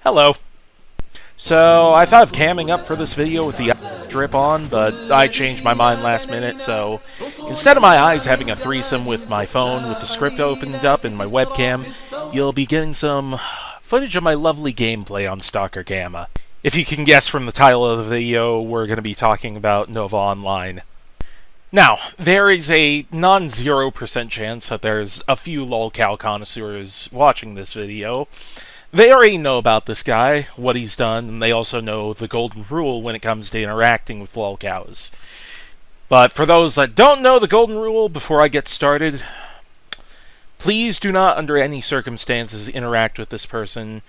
Hello. So, I thought of camming up for this video with the drip on, but I changed my mind last minute, so instead of my eyes having a threesome with my phone with the script opened up and my webcam, you'll be getting some footage of my lovely gameplay on Stalker Gamma. If you can guess from the title of the video, we're going to be talking about Nova Online. Now, there is a non-0% chance that there's a few lolcow connoisseurs watching this video. They already know about this guy, what he's done, and they also know the golden rule when it comes to interacting with lolcows. But for those that don't know the golden rule, before I get started, please do not under any circumstances interact with this person.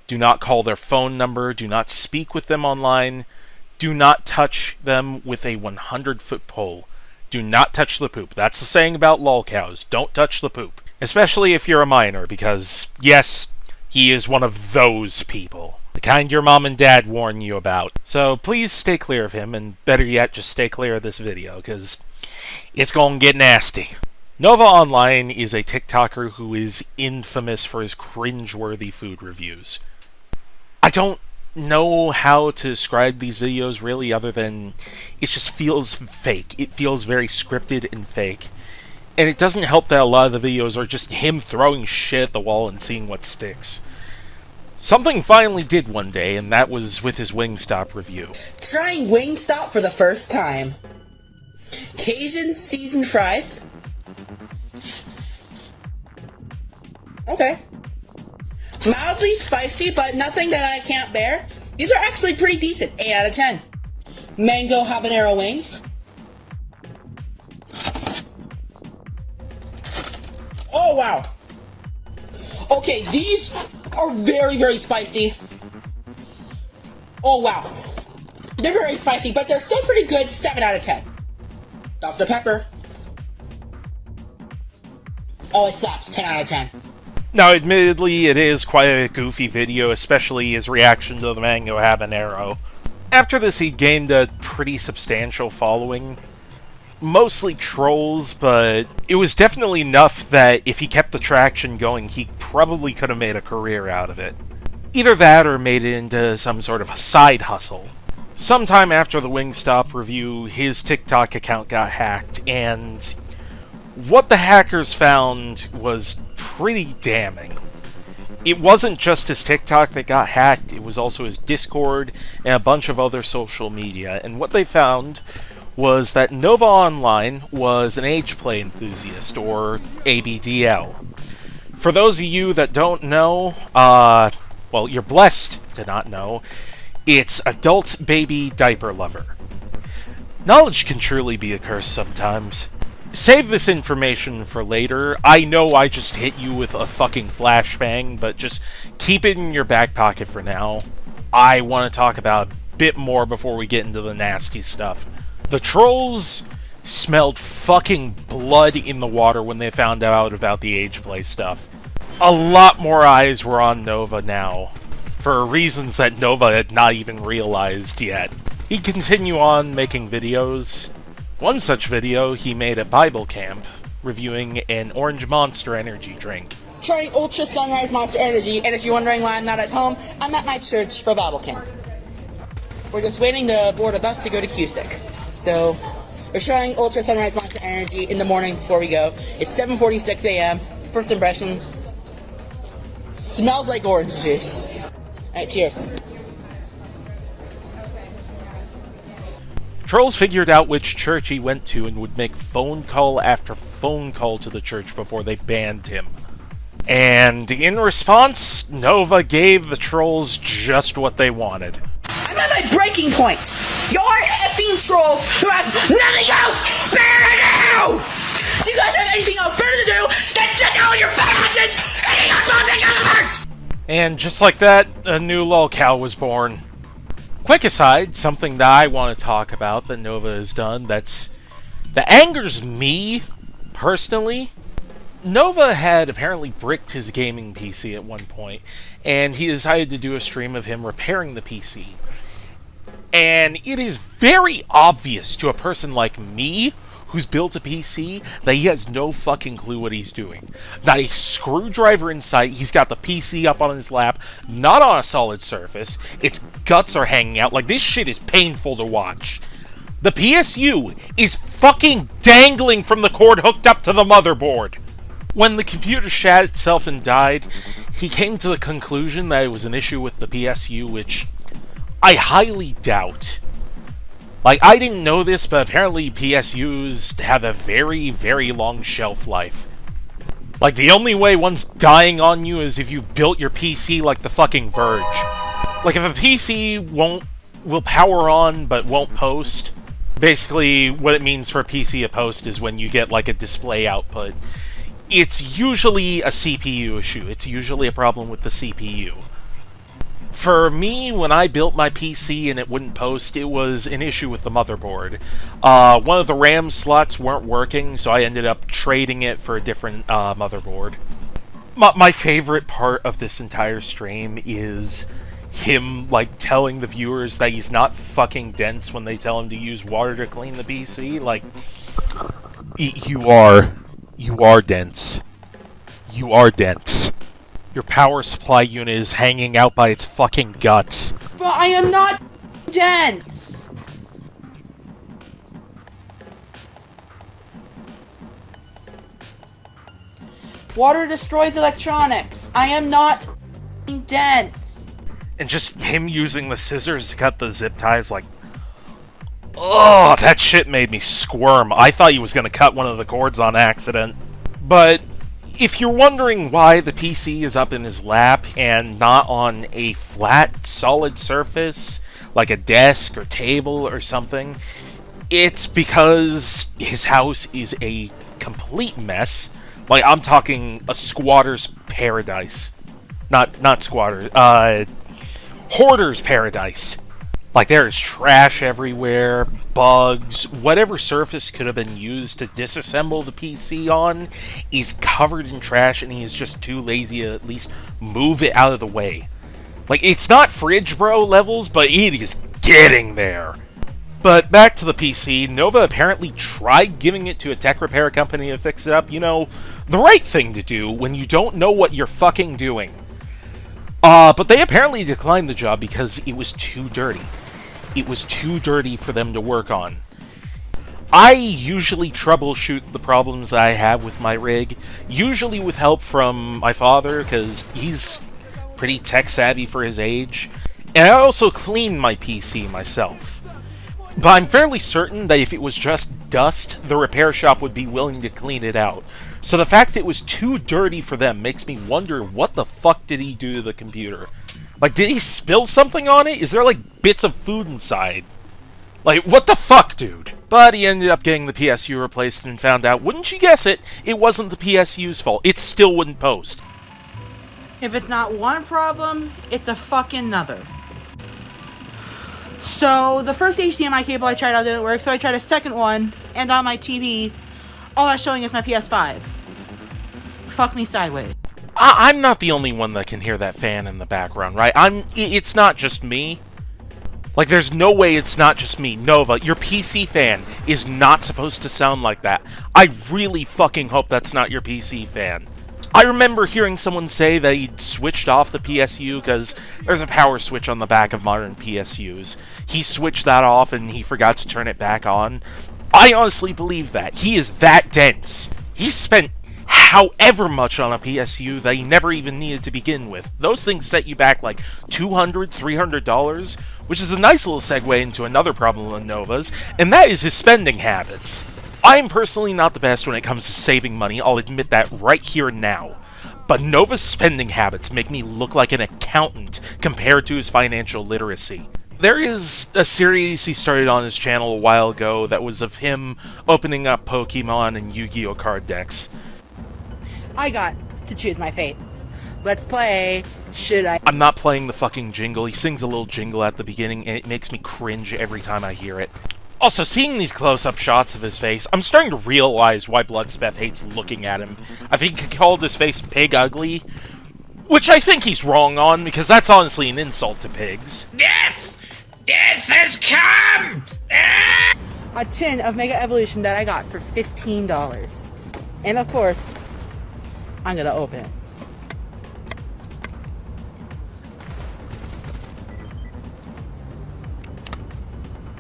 Do not call their phone number, do not speak with them online, do not touch them with a 100-foot pole. Do not touch the poop. That's the saying about lolcows. Don't touch the poop. Especially if you're a minor, because, yes, he is one of those people. The kind your mom and dad warn you about. So please stay clear of him, and better yet, just stay clear of this video, because it's gonna get nasty. Nova Online is a TikToker who is infamous for his cringe-worthy food reviews. I don't know how to describe these videos really other than it just feels fake. It feels very scripted and fake. And it doesn't help that a lot of the videos are just him throwing shit at the wall and seeing what sticks. Something finally did one day, and that was with his Wingstop review. Trying Wingstop for the first time. Cajun seasoned fries. Okay. Mildly spicy, but nothing that I can't bear. These are actually pretty decent. 8 out of 10. Mango habanero wings. Oh, wow. Okay, these are very, very spicy. Oh, wow. They're very spicy, but they're still pretty good. 7 out of 10. Dr. Pepper. Oh, it slaps. 10 out of 10. Now, admittedly, it is quite a goofy video, especially his reaction to the mango habanero. After this, he gained a pretty substantial following. Mostly trolls, but it was definitely enough that if he kept the traction going, he probably could have made a career out of it. Either that or made it into some sort of side hustle. Sometime after the Wingstop review, his TikTok account got hacked, and what the hackers found was pretty damning. It wasn't just his TikTok that got hacked, it was also his Discord and a bunch of other social media, and what they found was that Nova Online was an age play enthusiast, or ABDL. For those of you that don't know, well, you're blessed to not know, it's Adult Baby Diaper Lover. Knowledge can truly be a curse sometimes. Save this information for later. I know I just hit you with a fucking flashbang, but just keep it in your back pocket for now. I want to talk about a bit more before we get into the nasty stuff. The trolls smelled fucking blood in the water when they found out about the age play stuff. A lot more eyes were on Nova now, for reasons that Nova had not even realized yet. He'd continue on making videos. One such video he made at Bible Camp, reviewing an Orange Monster energy drink. Trying Ultra Sunrise Monster Energy, and if you're wondering why I'm not at home, I'm at my church for Bible Camp. We're just waiting to board a bus to go to Cusick. So, we're trying Ultra Sunrise Monster Energy in the morning before we go. It's 7:46 a.m. First impressions. Smells like orange juice. Alright, cheers. Trolls figured out which church he went to and would make phone call after phone call to the church before they banned him. And in response, Nova gave the trolls just what they wanted. I'm at my breaking point! You're effing trolls who have nothing else better to do! Do you guys have anything else better to do than check out your fat asses and eat something universe? And just like that, a new lolcow was born. Quick aside, something that I want to talk about that Nova has done that angers me, personally. Nova had apparently bricked his gaming PC at one point, and he decided to do a stream of him repairing the PC. And it is very obvious to a person like me, who's built a PC that he has no fucking clue what he's doing. Not a screwdriver in sight, he's got the PC up on his lap, not on a solid surface, its guts are hanging out, like this shit is painful to watch. The PSU is fucking dangling from the cord hooked up to the motherboard. When the computer shat itself and died, he came to the conclusion that it was an issue with the PSU, which I highly doubt. Like, I didn't know this, but apparently PSUs have a very, very long shelf life. Like, the only way one's dying on you is if you built your PC like the fucking Verge. Like, if a PC will power on but won't post, basically what it means for a PC to post is when you get, like, a display output. It's usually a CPU issue. It's usually a problem with the CPU. For me, when I built my PC and it wouldn't post, it was an issue with the motherboard. One of the RAM slots weren't working, so I ended up trading it for a different motherboard. My favorite part of this entire stream is him, like, telling the viewers that he's not fucking dense when they tell him to use water to clean the PC. Like, you are dense. You are dense. Your power supply unit is hanging out by its fucking guts. But I am not dense! Water destroys electronics. I am not dense. And just him using the scissors to cut the zip ties, like... Ugh, that shit made me squirm. I thought he was gonna cut one of the cords on accident. But if you're wondering why the PC is up in his lap and not on a flat, solid surface, like a desk or table or something, it's because his house is a complete mess. Like, I'm talking a squatter's paradise. Not squatters, hoarder's paradise. Like, there's trash everywhere, bugs, whatever surface could have been used to disassemble the PC on is covered in trash, and he's just too lazy to at least move it out of the way. Like, it's not Fridge Bro levels, but it is getting there. But back to the PC, Nova apparently tried giving it to a tech repair company to fix it up. You know, the right thing to do when you don't know what you're fucking doing. But they apparently declined the job because it was too dirty. It was too dirty for them to work on. I usually troubleshoot the problems that I have with my rig, usually with help from my father, because he's pretty tech-savvy for his age, and I also clean my PC myself. But I'm fairly certain that if it was just dust, the repair shop would be willing to clean it out. So the fact it was too dirty for them makes me wonder what the fuck did he do to the computer? Like, did he spill something on it? Is there, like, bits of food inside? Like, what the fuck, dude? But he ended up getting the PSU replaced and found out, wouldn't you guess it, it wasn't the PSU's fault. It still wouldn't post. If it's not one problem, it's a fucking another. So, the first HDMI cable I tried out didn't work, so I tried a second one, and on my TV, all that's showing is my PS5. Fuck me sideways. I'm not the only one that can hear that fan in the background, right? It's not just me. Like, there's no way it's not just me. Nova, your PC fan is not supposed to sound like that. I really fucking hope that's not your PC fan. I remember hearing someone say that he'd switched off the PSU because there's a power switch on the back of modern PSUs. He switched that off and he forgot to turn it back on. I honestly believe that. He is that dense. He spent however much on a PSU that he never even needed to begin with. Those things set you back like $200, $300, which is a nice little segue into another problem of Nova's, and that is his spending habits. I am personally not the best when it comes to saving money, I'll admit that right here and now. But Nova's spending habits make me look like an accountant compared to his financial literacy. There is a series he started on his channel a while ago that was of him opening up Pokemon and Yu-Gi-Oh card decks. I got to choose my fate. Let's play. Should I? I'm not playing the fucking jingle. He sings a little jingle at the beginning, and it makes me cringe every time I hear it. Also, seeing these close-up shots of his face, I'm starting to realize why Bloodspeth hates looking at him. I think he called his face pig ugly, which I think he's wrong on, because that's honestly an insult to pigs. Death! Death has come! Ah! a tin of Mega Evolution that I got for $15. And of course, I'm gonna open it.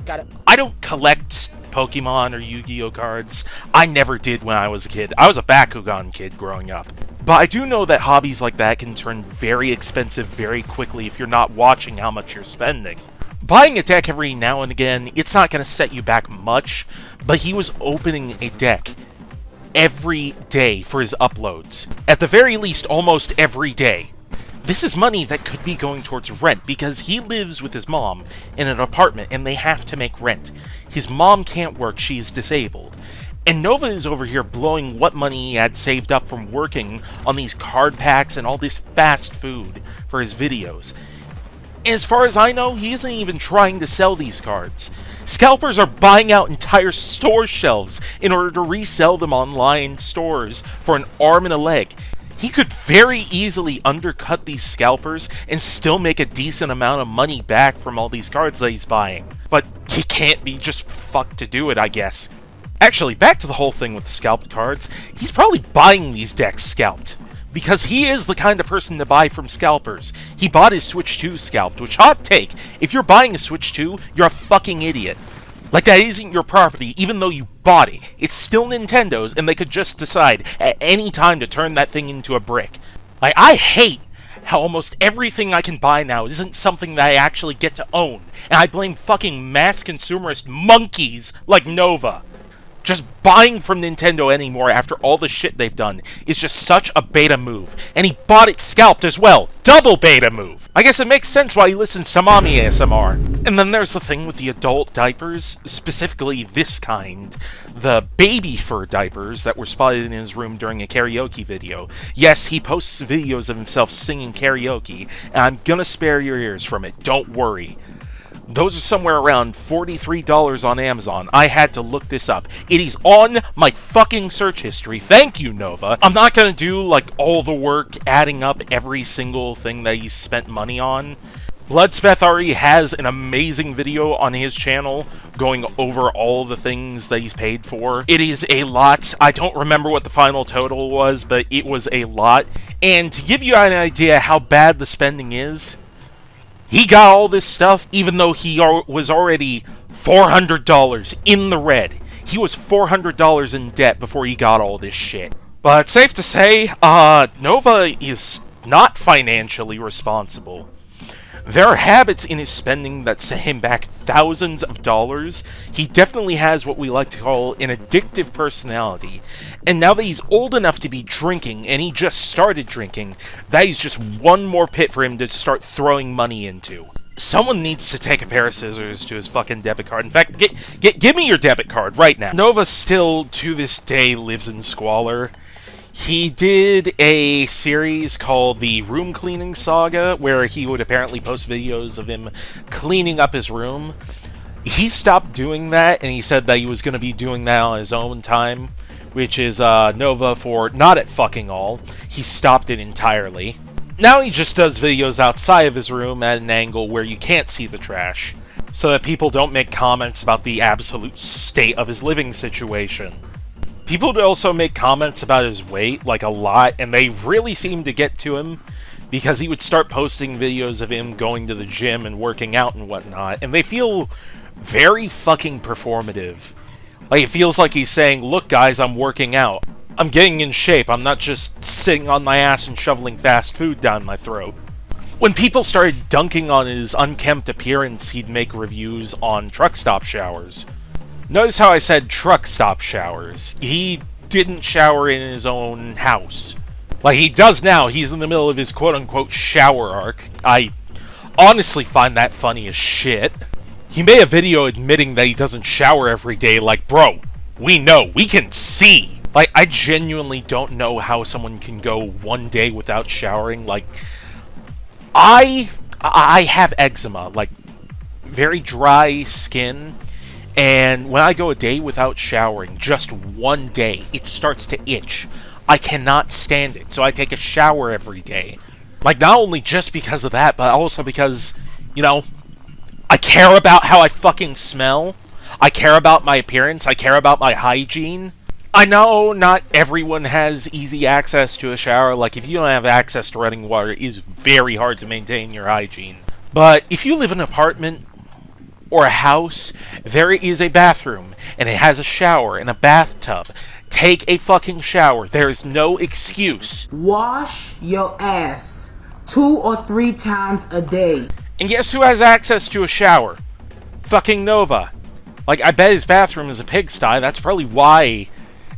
Got it. I don't collect Pokemon or Yu-Gi-Oh cards. I never did when I was a kid. I was a Bakugan kid growing up. But I do know that hobbies like that can turn very expensive very quickly if you're not watching how much you're spending. Buying a deck every now and again, it's not going to set you back much, but he was opening a deck every day for his uploads. At the very least, almost every day. This is money that could be going towards rent, because he lives with his mom in an apartment and they have to make rent. His mom can't work, she's disabled. And Nova is over here blowing what money he had saved up from working on these card packs and all this fast food for his videos. And as far as I know, he isn't even trying to sell these cards. Scalpers are buying out entire store shelves in order to resell them online stores for an arm and a leg. He could very easily undercut these scalpers and still make a decent amount of money back from all these cards that he's buying. But he can't be just fucked to do it, I guess. Actually, back to the whole thing with the scalped cards, he's probably buying these decks scalped. Because he is the kind of person to buy from scalpers. He bought his Switch 2 scalped, which, hot take, if you're buying a Switch 2, you're a fucking idiot. Like, that isn't your property, even though you bought it. It's still Nintendo's, and they could just decide at any time to turn that thing into a brick. Like, I hate how almost everything I can buy now isn't something that I actually get to own, and I blame fucking mass consumerist monkeys like Nova. Just buying from Nintendo anymore after all the shit they've done is just such a beta move. And he bought it scalped as well. Double beta move. I guess it makes sense why he listens to Mommy ASMR. And then there's the thing with the adult diapers, specifically this kind. The baby fur diapers that were spotted in his room during a karaoke video. Yes, he posts videos of himself singing karaoke, and I'm gonna spare your ears from it, don't worry. Those are somewhere around $43 on Amazon. I had to look this up. It is on my fucking search history. Thank you, Nova. I'm not gonna do, like, all the work adding up every single thing that he's spent money on. Predatory has an amazing video on his channel going over all the things that he's paid for. It is a lot. I don't remember what the final total was, but it was a lot. And to give you an idea how bad the spending is, he got all this stuff even though he was already $400 in the red. He was $400 in debt before he got all this shit. But safe to say, Nova is not financially responsible. There are habits in his spending that set him back thousands of dollars. He definitely has what we like to call an addictive personality. And now that he's old enough to be drinking, and he just started drinking, that is just one more pit for him to start throwing money into. Someone needs to take a pair of scissors to his fucking debit card. In fact, give me your debit card right now. Nova still, to this day, lives in squalor. He did a series called the Room Cleaning Saga, where he would apparently post videos of him cleaning up his room. He stopped doing that, and he said that he was going to be doing that on his own time, which is Nova for not at fucking all. He stopped it entirely. Now he just does videos outside of his room at an angle where you can't see the trash, so that people don't make comments about the absolute state of his living situation. People would also make comments about his weight, like a lot, and they really seemed to get to him, because he would start posting videos of him going to the gym and working out and whatnot, and they feel very fucking performative. Like, it feels like he's saying, look guys, I'm working out. I'm getting in shape, I'm not just sitting on my ass and shoveling fast food down my throat. When people started dunking on his unkempt appearance, he'd make reviews on truck stop showers. Notice how I said truck stop showers. He didn't shower in his own house. Like he does now, he's in the middle of his quote-unquote shower arc. I honestly find that funny as shit. He made a video admitting that he doesn't shower every day, like, bro, we know, we can see. Like, I genuinely don't know how someone can go one day without showering. Like, I have eczema, like, very dry skin. And when I go a day without showering, just one day, it starts to itch. I cannot stand it, so I take a shower every day. Like, not only just because of that, but also because, you know, I care about how I fucking smell. I care about my appearance. I care about my hygiene. I know not everyone has easy access to a shower. Like, if you don't have access to running water, it is very hard to maintain your hygiene. But if you live in an apartment or a house, there is a bathroom, and it has a shower and a bathtub. Take a fucking shower. There is no excuse. Wash your ass 2 or 3 times a day. And guess who has access to a shower? Fucking Nova. Like, I bet his bathroom is a pigsty. That's probably why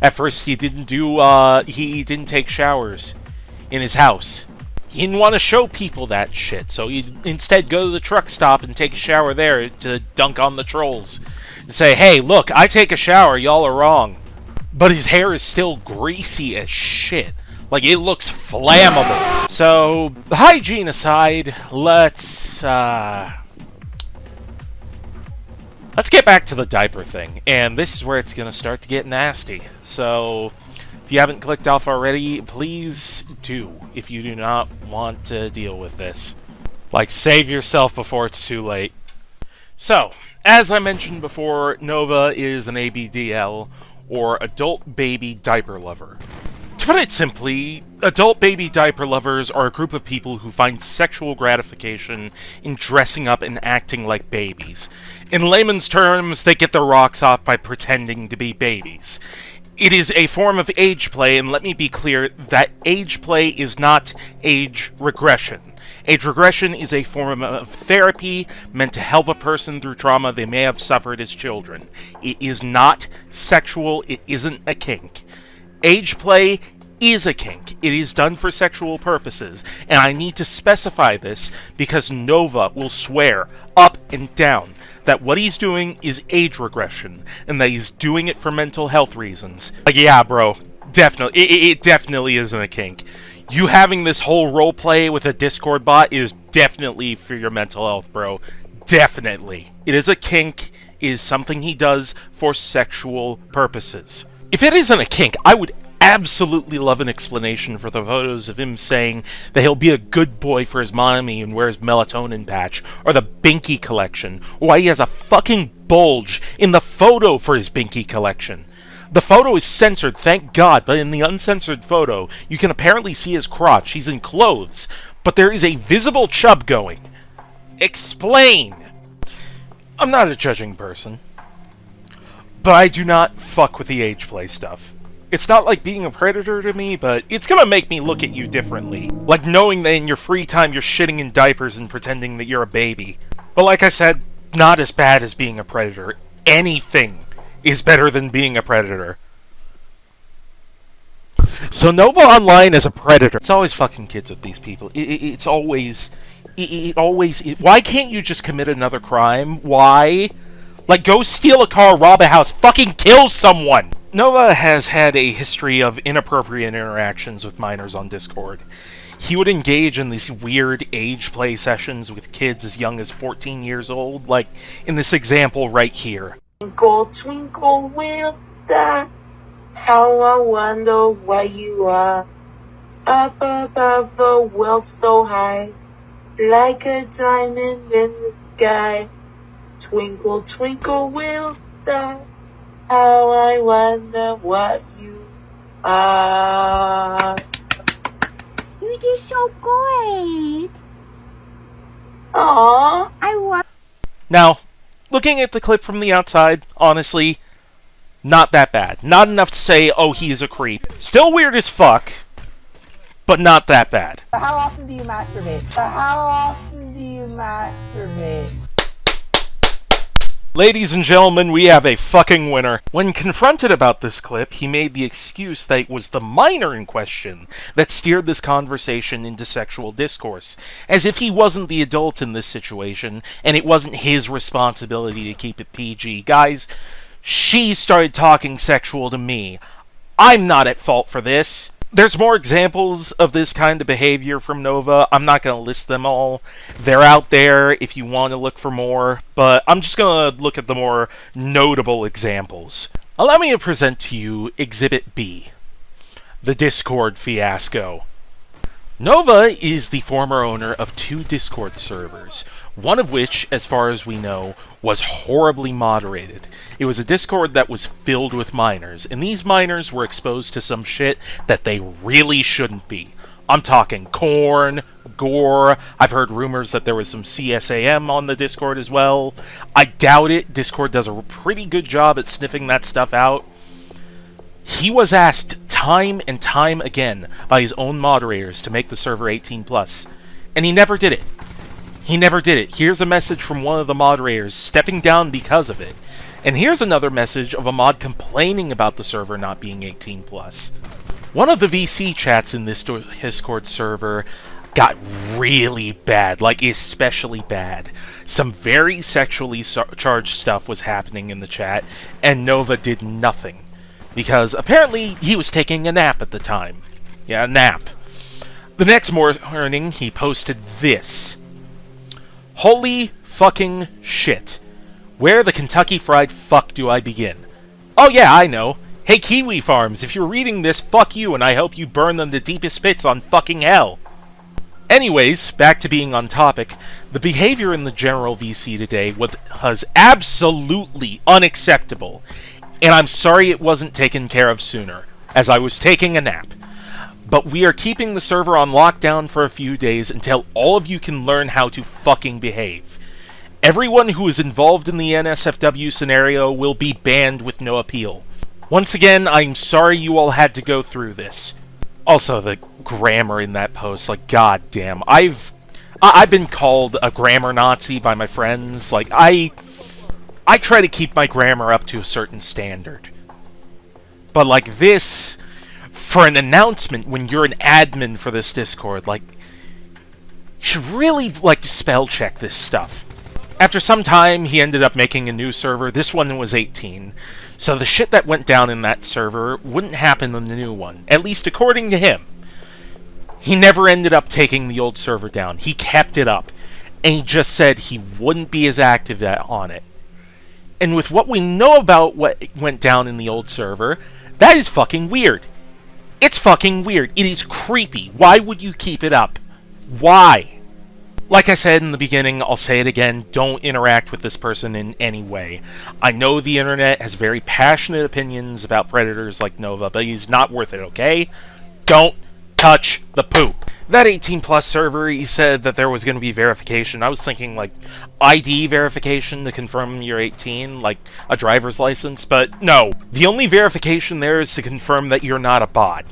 at first he didn't take showers in his house. He didn't want to show people that shit, so he'd instead go to the truck stop and take a shower there to dunk on the trolls. And say, hey, look, I take a shower, y'all are wrong. But his hair is still greasy as shit. Like, it looks flammable. So, hygiene aside, let's get back to the diaper thing. And this is where it's going to start to get nasty. So, if you haven't clicked off already, please do, if you do not want to deal with this. Like, save yourself before it's too late. So, as I mentioned before, Nova is an ABDL, or adult baby diaper lover. To put it simply, adult baby diaper lovers are a group of people who find sexual gratification in dressing up and acting like babies. In layman's terms, they get their rocks off by pretending to be babies. It is a form of age play, and let me be clear that age play is not age regression. Age regression is a form of therapy meant to help a person through trauma they may have suffered as children. It is not sexual, it isn't a kink. Age play is a kink. It is done for sexual purposes, and I need to specify this because Nova will swear up and down that what he's doing is age regression, and that he's doing it for mental health reasons. Like, yeah, bro, definitely, it definitely isn't a kink. You having this whole roleplay with a Discord bot is definitely for your mental health, bro. Definitely. It is a kink. It is something he does for sexual purposes. If it isn't a kink, I would absolutely love an explanation for the photos of him saying that he'll be a good boy for his mommy and wears melatonin patch, or the Binky collection, or why he has a fucking bulge in the photo for his Binky collection. The photo is censored, thank God, but in the uncensored photo, you can apparently see his crotch. He's in clothes, but there is a visible chub going. Explain! I'm not a judging person, but I do not fuck with the age play stuff. It's not like being a predator to me, but it's gonna make me look at you differently. Like knowing that in your free time you're shitting in diapers and pretending that you're a baby. But like I said, not as bad as being a predator. Anything is better than being a predator. So Nova Online is a predator. It's always fucking kids with these people. It's always... Why can't you just commit another crime? Why? Like, go steal a car, rob a house, fucking kill someone! Nova has had a history of inappropriate interactions with minors on Discord. He would engage in these weird age play sessions with kids as young as 14 years old, like in this example right here. Twinkle, twinkle, little star, how I wonder where you are. Up above the world so high, like a diamond in the sky. Twinkle, twinkle, little star, how I wonder what you are. You did so good. Aww. I want. Now, looking at the clip from the outside, honestly, not that bad. Not enough to say, oh, he's a creep. Still weird as fuck, but not that bad. How often do you masturbate? How often do you masturbate? Ladies and gentlemen, we have a fucking winner. When confronted about this clip, he made the excuse that it was the minor in question that steered this conversation into sexual discourse, as if he wasn't the adult in this situation, and it wasn't his responsibility to keep it PG. Guys, she started talking sexual to me. I'm not at fault for this. There's more examples of this kind of behavior from Nova. I'm not going to list them all. They're out there if you want to look for more, but I'm just going to look at the more notable examples. Allow me to present to you Exhibit B, the Discord fiasco. Nova is the former owner of 2 Discord servers, one of which, as far as we know, was horribly moderated. It was a Discord that was filled with minors, and these minors were exposed to some shit that they really shouldn't be. I'm talking corn, gore. I've heard rumors that there was some CSAM on the Discord as well. I doubt it. Discord does a pretty good job at sniffing that stuff out. He was asked time and time again by his own moderators to make the server 18+, and he never did it. He never did it. Here's a message from one of the moderators stepping down because of it. And here's another message of a mod complaining about the server not being 18+. One of the VC chats in this Discord server got really bad, like especially bad. Some very sexually charged stuff was happening in the chat, and Nova did nothing. Because apparently he was taking a nap at the time. Yeah, a nap. The next morning, he posted this. Holy fucking shit. Where the Kentucky Fried Fuck do I begin? Oh yeah, I know. Hey Kiwi Farms, if you're reading this, fuck you, and I hope you burn them the deepest pits on fucking hell. Anyways, back to being on topic, the behavior in the general VC today was absolutely unacceptable. And I'm sorry it wasn't taken care of sooner, as I was taking a nap. But we are keeping the server on lockdown for a few days until all of you can learn how to fucking behave. Everyone who is involved in the NSFW scenario will be banned with no appeal. Once again, I'm sorry you all had to go through this. Also, the grammar in that post, like, goddamn. I've been called a grammar Nazi by my friends. Like, I try to keep my grammar up to a certain standard. But like this, for an announcement when you're an admin for this Discord, like, you should really, like, spell check this stuff. After some time, he ended up making a new server. This one was 18. So the shit that went down in that server wouldn't happen in the new one, at least according to him. He never ended up taking the old server down. He kept it up. And he just said he wouldn't be as active on it. And with what we know about what went down in the old server, that is fucking weird. It's fucking weird. It is creepy. Why would you keep it up? Why? Like I said in the beginning, I'll say it again, don't interact with this person in any way. I know the internet has very passionate opinions about predators like Nova, but he's not worth it, okay? Don't touch the poop. That 18+ server, he said that there was going to be verification. I was thinking, like, ID verification to confirm you're 18, like a driver's license, but no. The only verification there is to confirm that you're not a bot.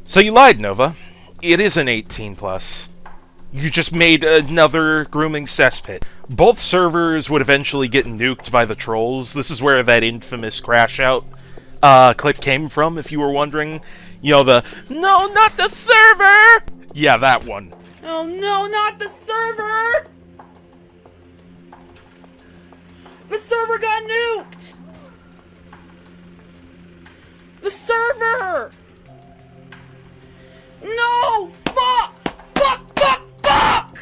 So you lied, Nova. It is an 18+. You just made another grooming cesspit. Both servers would eventually get nuked by the trolls. This is where that infamous crash out clip came from, if you were wondering. You know, the, no, not the server! Yeah, that one. Oh no, not the server! The server got nuked! The server! No! Fuck! Fuck! Fuck! Fuck!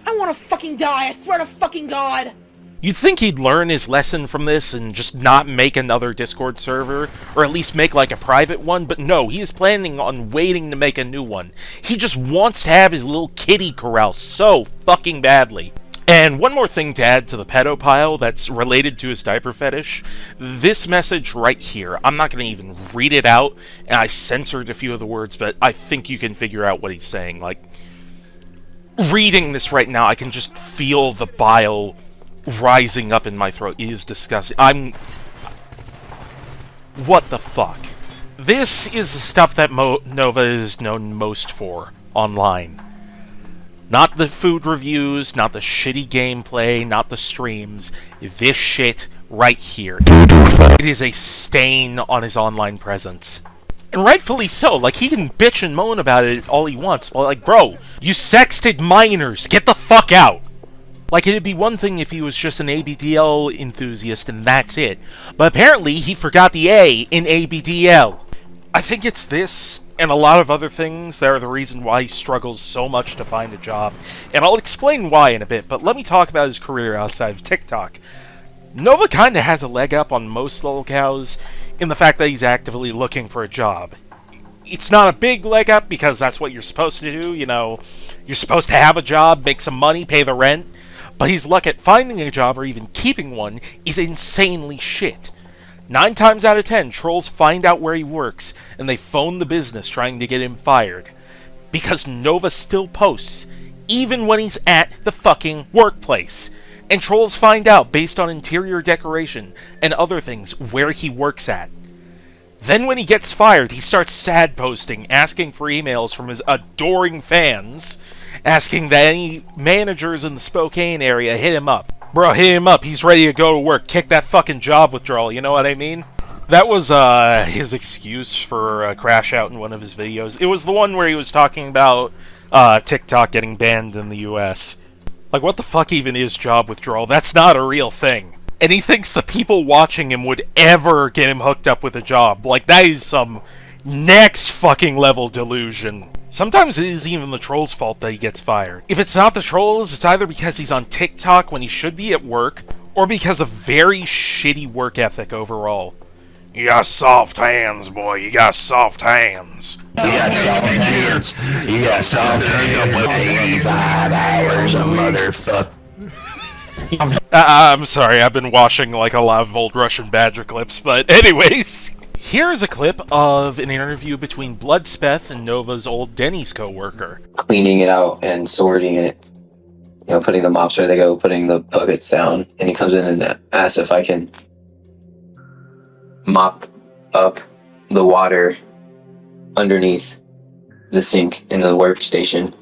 I wanna fucking die, I swear to fucking God! You'd think he'd learn his lesson from this and just not make another Discord server, or at least make like a private one, but no, he is planning on waiting to make a new one. He just wants to have his little kitty corral so fucking badly. And one more thing to add to the pedo pile that's related to his diaper fetish. This message right here, I'm not going to even read it out, and I censored a few of the words, but I think you can figure out what he's saying. Like, reading this right now, I can just feel the bile rising up in my throat. It is disgusting. What the fuck? This is the stuff that Nova is known most for online. Not the food reviews, not the shitty gameplay, not the streams. This shit right here. It is a stain on his online presence. And rightfully so. Like, he can bitch and moan about it all he wants. But, like, bro, you sexted minors. Get the fuck out. Like, it'd be one thing if he was just an ABDL enthusiast and that's it. But apparently, he forgot the A in ABDL. I think it's this, and a lot of other things that are the reason why he struggles so much to find a job. And I'll explain why in a bit, but let me talk about his career outside of TikTok. Nova kinda has a leg up on most lolcows in the fact that he's actively looking for a job. It's not a big leg up because that's what you're supposed to do, you know. You're supposed to have a job, make some money, pay the rent. But his luck at finding a job or even keeping one is insanely shit. 9 times out of 10, trolls find out where he works and they phone the business trying to get him fired. Because Nova still posts, even when he's at the fucking workplace. And trolls find out based on interior decoration and other things where he works at. Then when he gets fired, he starts sad posting, asking for emails from his adoring fans, asking that any managers in the Spokane area hit him up. Bro, hit him up, he's ready to go to work, kick that fucking job withdrawal, you know what I mean? That was his excuse for a crash out in one of his videos. It was the one where he was talking about TikTok getting banned in the US. Like, what the fuck even is job withdrawal? That's not a real thing. And he thinks the people watching him would ever get him hooked up with a job. Like, that is some next fucking level delusion. Sometimes it is even the troll's fault that he gets fired. If it's not the trolls, it's either because he's on TikTok when he should be at work, or because of very shitty work ethic overall. You got soft hands, boy. You got soft hands. You got soft hands. You got soft hands. 85 hours a motherfucker. I'm sorry, I've been watching like a lot of old Russian Badger clips, but anyways. Here's a clip of an interview between Bloodspeth and Nova's old Denny's co-worker. Cleaning it out and sorting it, you know, putting the mops where they go, putting the buckets down, and he comes in and asks if I can mop up the water underneath the sink in the workstation.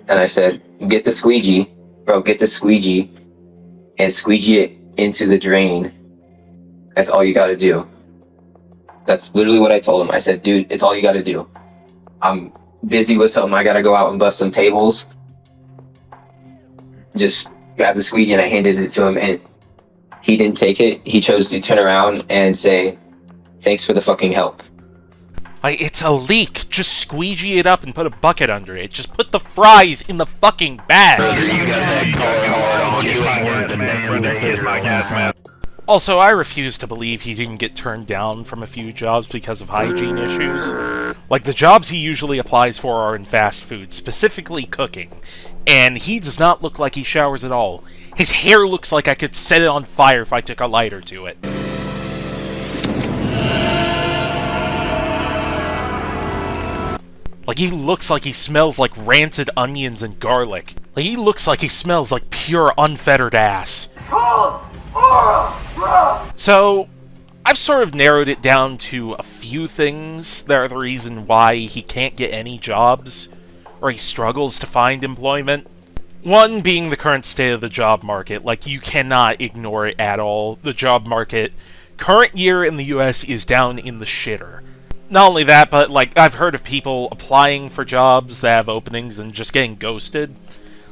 And I said, get the squeegee, bro, get the squeegee and squeegee it into the drain. That's all you gotta do. That's literally what I told him. I said, dude, it's all you gotta do. I'm busy with something. I gotta go out and bust some tables. Just grab the squeegee, and I handed it to him, and he didn't take it. He chose to turn around and say, thanks for the fucking help. Like, it's a leak. Just squeegee it up and put a bucket under it. Just put the fries in the fucking bag. You got that car hard on you. Also, I refuse to believe he didn't get turned down from a few jobs because of hygiene issues. Like, the jobs he usually applies for are in fast food, specifically cooking. And he does not look like he showers at all. His hair looks like I could set it on fire if I took a lighter to it. Like, he looks like he smells like rancid onions and garlic. Like, he looks like he smells like pure unfettered ass. So, I've sort of narrowed it down to a few things that are the reason why he can't get any jobs, or he struggles to find employment. One being the current state of the job market. Like, you cannot ignore it at all. The job market, current year in the US, is down in the shitter. Not only that, but, like, I've heard of people applying for jobs that have openings and just getting ghosted.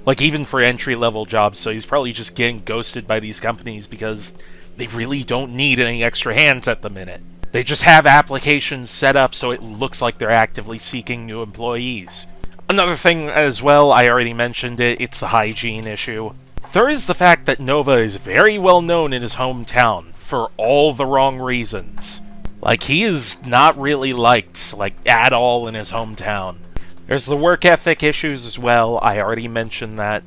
Like, even for entry-level jobs, so he's probably just getting ghosted by these companies because they really don't need any extra hands at the minute. They just have applications set up so it looks like they're actively seeking new employees. Another thing as well, I already mentioned it, it's the hygiene issue. Third is the fact that Nova is very well known in his hometown for all the wrong reasons. Like, he is not really liked, like, at all in his hometown. There's the work ethic issues as well, I already mentioned that.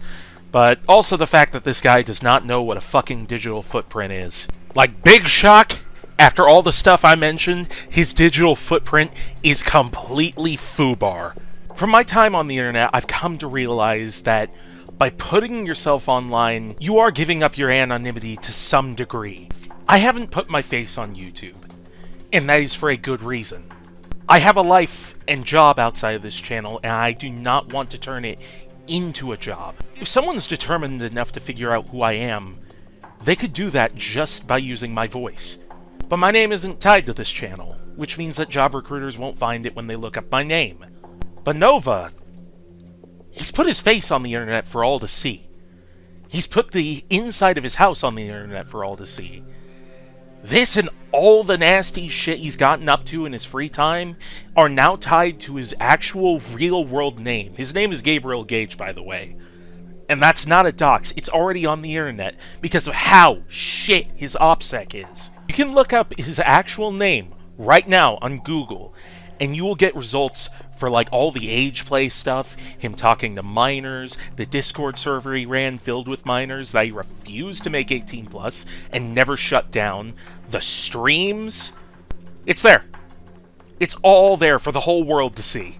But also the fact that this guy does not know what a fucking digital footprint is. Like, big shock, after all the stuff I mentioned, his digital footprint is completely FUBAR. From my time on the internet, I've come to realize that by putting yourself online, you are giving up your anonymity to some degree. I haven't put my face on YouTube, and that is for a good reason. I have a life and job outside of this channel, and I do not want to turn it into a job. If someone's determined enough to figure out who I am, they could do that just by using my voice. But my name isn't tied to this channel, which means that job recruiters won't find it when they look up my name. But Nova, he's put his face on the internet for all to see. He's put the inside of his house on the internet for all to see. This and all the nasty shit he's gotten up to in his free time are now tied to his actual real-world name. His name is Gabriel Gage, by the way. And that's not a dox. It's already on the internet because of how shit his OPSEC is. You can look up his actual name right now on Google, and you will get results for like all the age play stuff, him talking to minors, the Discord server he ran filled with minors that he refused to make 18 plus and never shut down, the streams. It's there. It's all there for the whole world to see.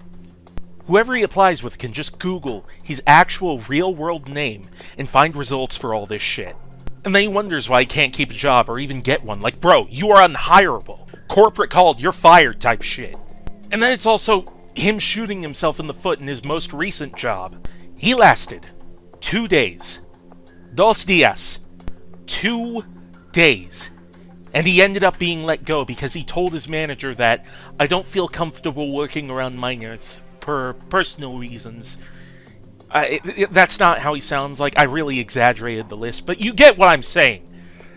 Whoever he applies with can just Google his actual real-world name and find results for all this shit. And then he wonders why he can't keep a job or even get one. Like, bro, you are unhireable. Corporate called, you're fired type shit. And then it's also him shooting himself in the foot in his most recent job. He lasted 2 days. 2 días. 2 days. And he ended up being let go because he told his manager that, I don't feel comfortable working around minors for personal reasons. That's not how he sounds. Like, I really exaggerated the list, but you get what I'm saying.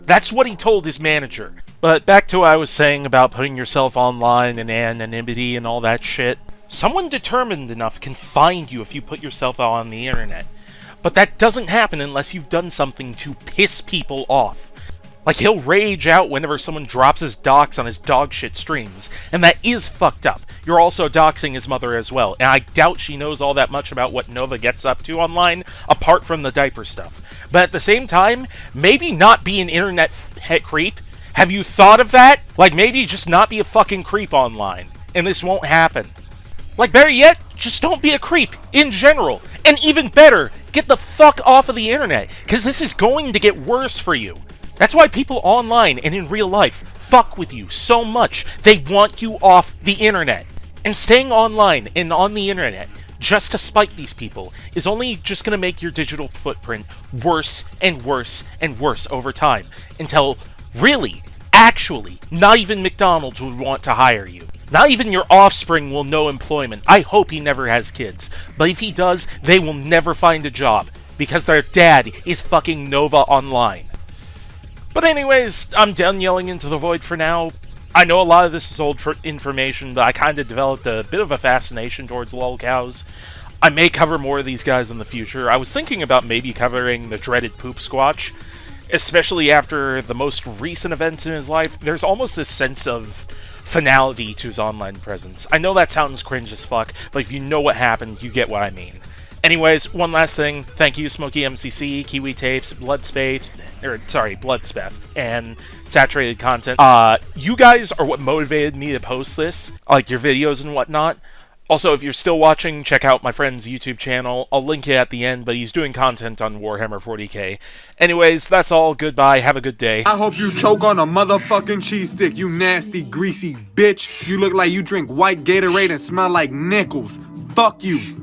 That's what he told his manager. But back to what I was saying about putting yourself online and anonymity and all that shit. Someone determined enough can find you if you put yourself out on the internet. But that doesn't happen unless you've done something to piss people off. Like, he'll rage out whenever someone drops his docs on his dogshit streams, and that is fucked up. You're also doxing his mother as well, and I doubt she knows all that much about what Nova gets up to online, apart from the diaper stuff. But at the same time, maybe not be an internet creep. Have you thought of that? Like, maybe just not be a fucking creep online, and this won't happen. Like, better yet, just don't be a creep, in general. And even better, get the fuck off of the internet, because this is going to get worse for you. That's why people online and in real life fuck with you so much. They want you off the internet. And staying online and on the internet just to spite these people is only just going to make your digital footprint worse and worse and worse over time. Until, really, actually, not even McDonald's would want to hire you. Not even your offspring will know employment. I hope he never has kids. But if he does, they will never find a job. Because their dad is fucking Nova Online. But anyways, I'm done yelling into the void for now. I know a lot of this is old information, but I kind of developed a bit of a fascination towards lolcows. I may cover more of these guys in the future. I was thinking about maybe covering the dreaded Poop Squatch, especially after the most recent events in his life. There's almost this sense of finality to his online presence. I know that sounds cringe as fuck, but if you know what happened, you get what I mean. Anyways, one last thing. Thank you, Smokey MCC, Kiwi Tapes, Bloodspeth, and Saturated Content. You guys are what motivated me to post this, like your videos and whatnot. Also, if you're still watching, check out my friend's YouTube channel. I'll link it at the end, but he's doing content on Warhammer 40k. Anyways, that's all. Goodbye. Have a good day. I hope you choke on a motherfucking cheese stick, you nasty, greasy bitch. You look like you drink white Gatorade and smell like nickels. Fuck you.